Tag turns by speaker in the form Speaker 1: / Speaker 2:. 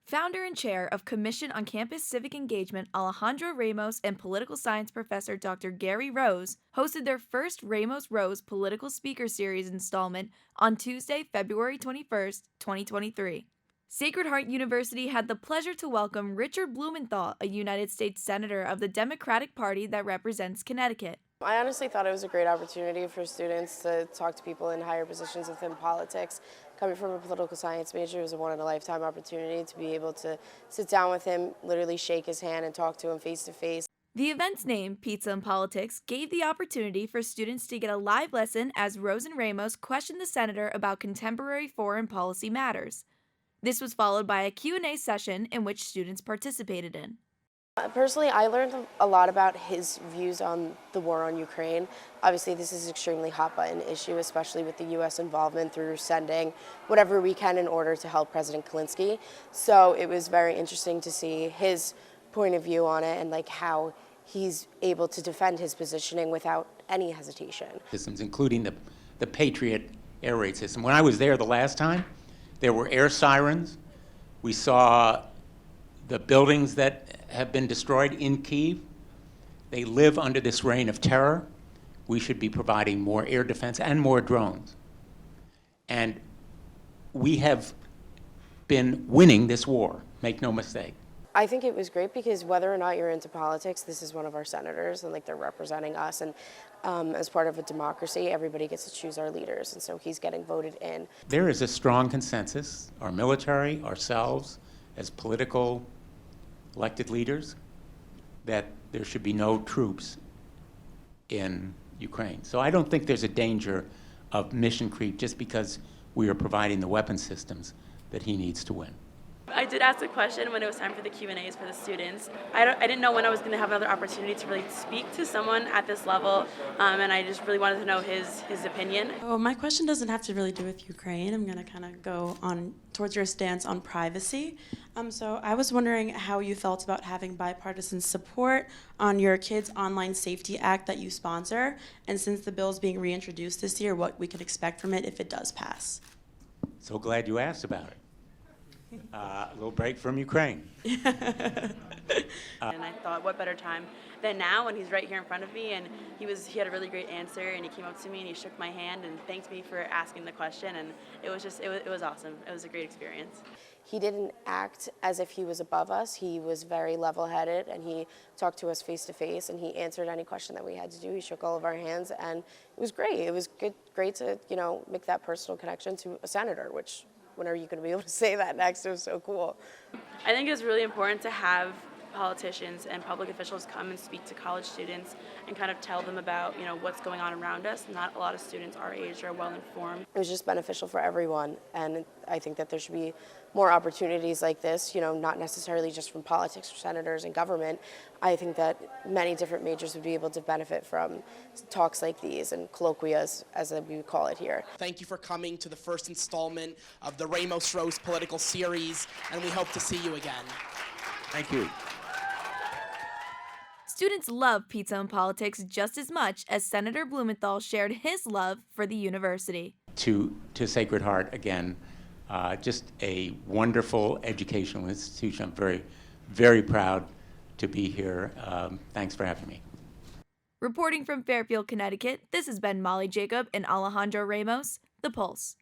Speaker 1: Founder and chair of Commission on Campus Civic Engagement, Alejandro Ramos, and political science professor Dr. Gary Rose hosted their first Ramos Rose Political Speaker Series installment on Tuesday, February 21st, 2023. Sacred Heart University had the pleasure to welcome Richard Blumenthal, a United States Senator of the Democratic Party that represents Connecticut.
Speaker 2: I honestly thought it was a great opportunity for students to talk to people in higher positions within politics. Coming from a political science major, it was a one-in-a-lifetime opportunity to be able to sit down with him, literally shake his hand and talk to him face to face.
Speaker 1: The event's name, Pizza and Politics, gave the opportunity for students to get a live lesson as Rose and Ramos questioned the senator about contemporary foreign policy matters. This was followed by a Q&A session in which students participated in.
Speaker 2: Personally, I learned a lot about his views on the war on Ukraine. Obviously, this is an extremely hot-button issue, especially with the U.S. involvement through sending whatever we can in order to help President Zelensky. So it was very interesting to see his point of view on it and how he's able to defend his positioning without any hesitation.
Speaker 3: Systems, including the Patriot air raid system. When I was there the last time, there were air sirens. We saw the buildings that have been destroyed in Kyiv. They live under this reign of terror. We should be providing more air defense and more drones. And we have been winning this war, make no mistake.
Speaker 2: I think it was great because whether or not you're into politics, this is one of our senators and they're representing us. And as part of a democracy, everybody gets to choose our leaders. And so he's getting voted in.
Speaker 3: There is a strong consensus, our military, ourselves, as political elected leaders, that there should be no troops in Ukraine. So I don't think there's a danger of mission creep just because we are providing the weapon systems that he needs to win.
Speaker 4: I did ask a question when it was time for the Q&As for the students. I didn't know when I was going to have another opportunity to really speak to someone at this level, and I just really wanted to know his opinion.
Speaker 5: Oh, my question doesn't have to really do with Ukraine. I'm going to kind of go on towards your stance on privacy. So I was wondering how you felt about having bipartisan support on your Kids Online Safety Act that you sponsor, and since the bill is being reintroduced this year, what we can expect from it if it does pass.
Speaker 3: So glad you asked about it. A little break from Ukraine.
Speaker 4: And I thought, what better time than now when he's right here in front of me, and he had a really great answer, and he came up to me and he shook my hand and thanked me for asking the question, and it was awesome. It was a great experience.
Speaker 2: He didn't act as if he was above us. He was very level-headed, and he talked to us face to face, and he answered any question that we had to do. He shook all of our hands, and it was great. It was great to make that personal connection to a senator, which when are you going to be able to say that next? It was so cool.
Speaker 4: I think it's really important to have politicians and public officials come and speak to college students and kind of tell them about what's going on around us. Not a lot of students our age are well informed.
Speaker 2: It was just beneficial for everyone, and I think that there should be more opportunities like this, not necessarily just from politics or senators and government. I think that many different majors would be able to benefit from talks like these and colloquias, as we would call it here.
Speaker 6: Thank you for coming to the first installment of the Ramos Rose Political Series, and we hope to see you again.
Speaker 3: Thank you.
Speaker 1: Students love pizza and politics just as much as Senator Blumenthal shared his love for the university.
Speaker 3: To Sacred Heart, again, just a wonderful educational institution. I'm very, very proud to be here. Thanks for having me.
Speaker 1: Reporting from Fairfield, Connecticut, this has been Molly Jacob and Alejandro Ramos, The Pulse.